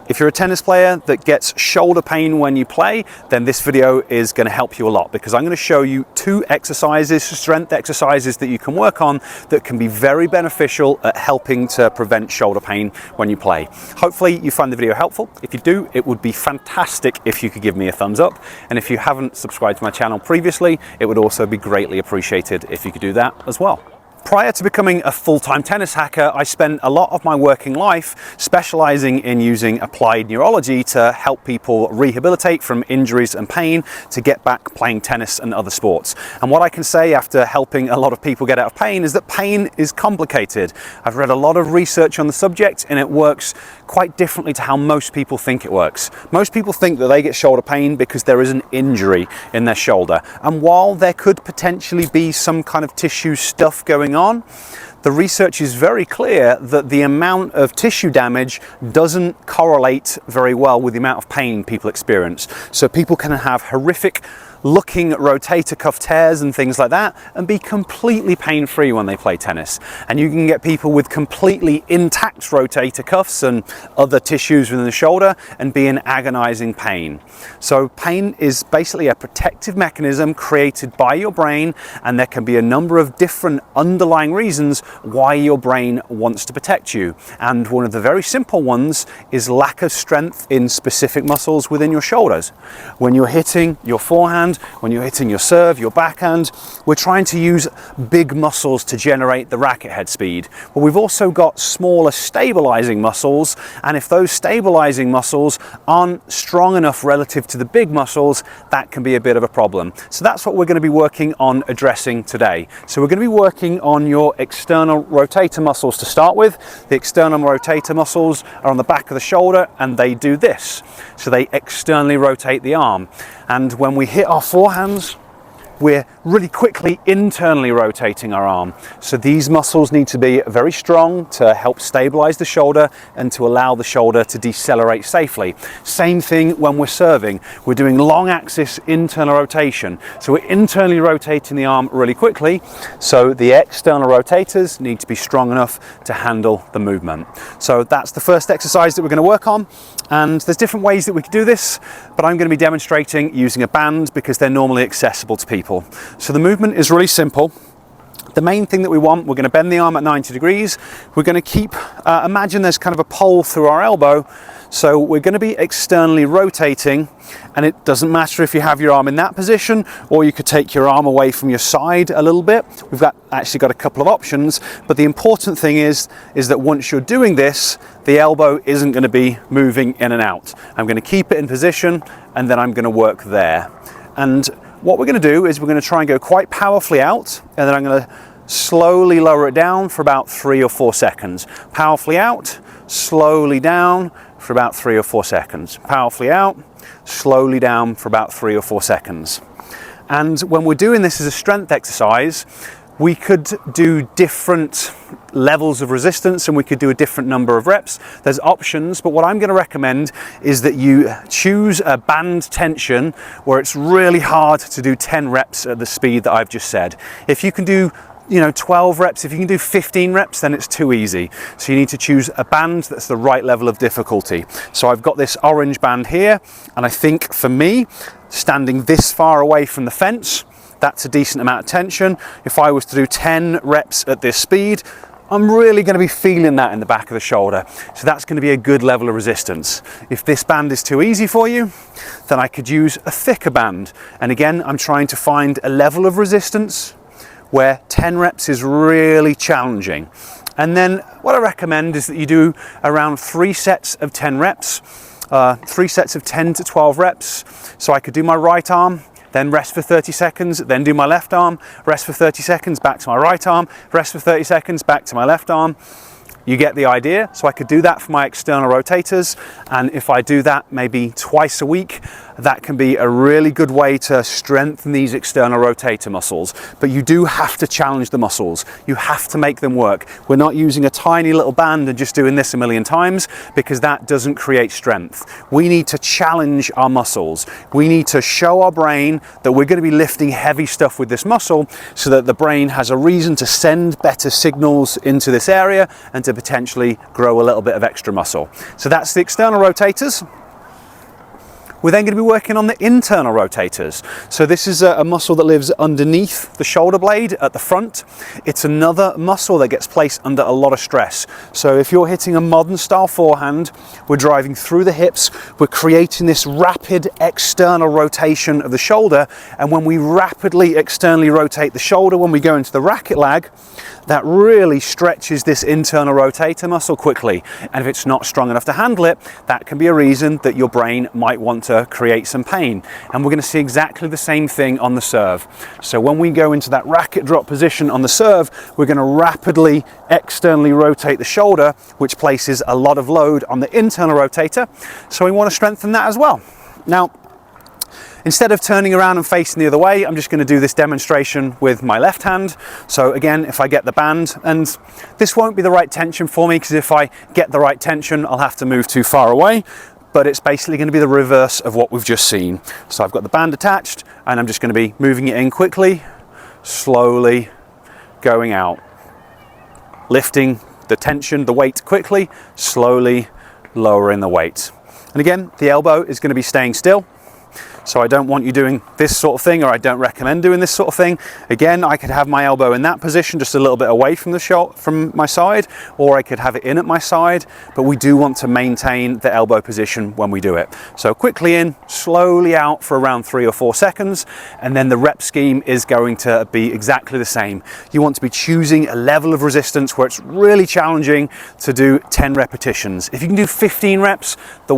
If you're a tennis player that gets shoulder pain when you play, then this video is going to help you a lot, because I'm going to show you 2 exercises, strength exercises that you can work on that can be very beneficial at helping to prevent shoulder pain when you play. Hopefully you find the video helpful. If you do, it would be fantastic if you could give me a thumbs up. And if you haven't subscribed to my channel previously, it would also be greatly appreciated if you could do that as well. Prior to becoming a full-time tennis hacker, I spent a lot of my working life specializing in using applied neurology to help people rehabilitate from injuries and pain to get back playing tennis and other sports. And what I can say after helping a lot of people get out of pain is that pain is complicated. I've read a lot of research on the subject, and it works quite differently to how most people think it works. Most people think that they get shoulder pain because there is an injury in their shoulder. And while there could potentially be some kind of tissue stuff going on, the research is very clear that the amount of tissue damage doesn't correlate very well with the amount of pain people experience. So people can have horrific looking rotator cuff tears and things like that and be completely pain-free when they play tennis. And you can get people with completely intact rotator cuffs and other tissues within the shoulder and be in agonizing pain. So pain is basically a protective mechanism created by your brain, and there can be a number of different underlying reasons why your brain wants to protect you. And one of the very simple ones is lack of strength in specific muscles within your shoulders. When you're hitting your forehand, when you're hitting your serve, your backhand, we're trying to use big muscles to generate the racket head speed. But we've also got smaller stabilizing muscles, and if those stabilizing muscles aren't strong enough relative to the big muscles, that can be a bit of a problem. So that's what we're going to be working on addressing today. So we're going to be working on your external rotator muscles to start with. The external rotator muscles are on the back of the shoulder, and they do this. So they externally rotate the arm. And when we hit our forehands, we're really quickly internally rotating our arm. So these muscles need to be very strong to help stabilize the shoulder and to allow the shoulder to decelerate safely. Same thing when we're serving. We're doing long axis internal rotation. So we're internally rotating the arm really quickly. So the external rotators need to be strong enough to handle the movement. So that's the first exercise that we're going to work on. And there's different ways that we can do this, but I'm going to be demonstrating using a band because they're normally accessible to people. So the movement is really simple. The main thing that we want, we're going to bend the arm at 90 degrees. We're going to keep, imagine there's kind of a pole through our elbow. So we're going to be externally rotating, and it doesn't matter if you have your arm in that position, or you could take your arm away from your side a little bit. We've actually got a couple of options, but the important thing is that once you're doing this, the elbow isn't going to be moving in and out. I'm going to keep it in position, and then I'm going to work there. And what we're going to do is we're going to try and go quite powerfully out, and then I'm going to slowly lower it down for about 3 or 4 seconds. Powerfully out, slowly down for about 3 or 4 seconds. Powerfully out, slowly down for about 3 or 4 seconds. And when we're doing this as a strength exercise, we could do different levels of resistance, and we could do a different number of reps. There's options, but what I'm going to recommend is that you choose a band tension where it's really hard to do 10 reps at the speed that I've just said. If you can do 12 reps, if you can do 15 reps, then it's too easy. So you need to choose a band that's the right level of difficulty. So I've got this orange band here, and I think for me, standing this far away from the fence, that's a decent amount of tension. If I was to do 10 reps at this speed, I'm really going to be feeling that in the back of the shoulder. So that's going to be a good level of resistance. If this band is too easy for you, then I could use a thicker band. And again, I'm trying to find a level of resistance where 10 reps is really challenging. And then what I recommend is that you do around 3 sets of 10 reps, 3 sets of 10 to 12 reps. So I could do my right arm, then rest for 30 seconds, then do my left arm, rest for 30 seconds, back to my right arm, rest for 30 seconds, back to my left arm. You get the idea. So I could do that for my external rotators, and if I do that maybe twice a week, that can be a really good way to strengthen these external rotator muscles. But you do have to challenge the muscles. You have to make them work. We're not using a tiny little band and just doing this a million times, because that doesn't create strength. We need to challenge our muscles. We need to show our brain that we're going to be lifting heavy stuff with this muscle, so that the brain has a reason to send better signals into this area and to to potentially grow a little bit of extra muscle. So that's the external rotators. We're then going to be working on the internal rotators. So this is a muscle that lives underneath the shoulder blade at the front. It's another muscle that gets placed under a lot of stress. So if you're hitting a modern style forehand, we're driving through the hips, we're creating this rapid external rotation of the shoulder. And when we rapidly externally rotate the shoulder, when we go into the racket lag, that really stretches this internal rotator muscle quickly. And if it's not strong enough to handle it, that can be a reason that your brain might want to create some pain. And we're going to see exactly the same thing on the serve. So when we go into that racket drop position on the serve, we're going to rapidly externally rotate the shoulder, which places a lot of load on the internal rotator. So we want to strengthen that as well. Now, instead of turning around and facing the other way, I'm just going to do this demonstration with my left hand. So again, if I get the band, and this won't be the right tension for me, because if I get the right tension, I'll have to move too far away. But it's basically going to be the reverse of what we've just seen. So I've got the band attached, and I'm just going to be moving it in quickly, slowly going out. Lifting the tension, the weight quickly, slowly lowering the weight. And again, the elbow is going to be staying still. So I don't want you doing this sort of thing, or I don't recommend doing this sort of thing. Again, I could have my elbow in that position, just a little bit away from from my side, or I could have it in at my side, but we do want to maintain the elbow position when we do it. So quickly in, slowly out for around 3 or 4 seconds, and then the rep scheme is going to be exactly the same. You want to be choosing a level of resistance where it's really challenging to do 10 repetitions. If you can do 15 reps, the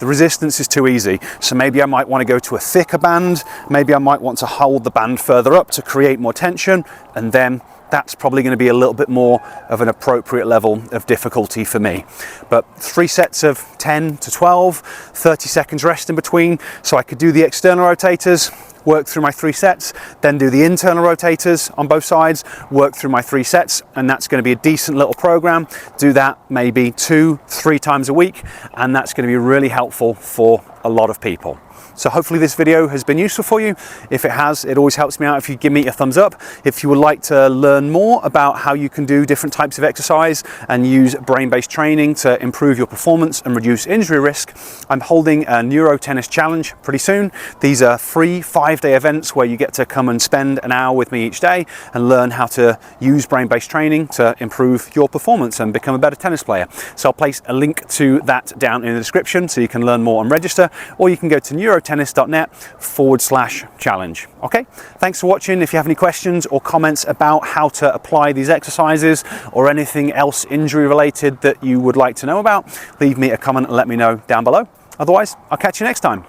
resistance is too easy. So maybe I might want to go to a thicker band, maybe I might want to hold the band further up to create more tension, and then that's probably going to be a little bit more of an appropriate level of difficulty for me. But 3 sets of 10 to 12, 30 seconds rest in between, so I could do the external rotators, work through my 3 sets, then do the internal rotators on both sides, work through my 3 sets, and that's going to be a decent little program. Do that maybe 2-3 times a week, and that's going to be really helpful for a lot of people. So hopefully this video has been useful for you. If it has, it always helps me out if you give me a thumbs up. If you would like to learn more about how you can do different types of exercise and use brain-based training to improve your performance and reduce injury risk, I'm holding a Neuro Tennis Challenge pretty soon. These are free 5-day events where you get to come and spend an hour with me each day and learn how to use brain-based training to improve your performance and become a better tennis player. So I'll place a link to that down in the description so you can learn more and register, or you can go to neurotennis.net/challenge. Okay, thanks for watching. If you have any questions or comments about how to apply these exercises or anything else injury related that you would like to know about, leave me a comment and let me know down below. Otherwise, I'll catch you next time.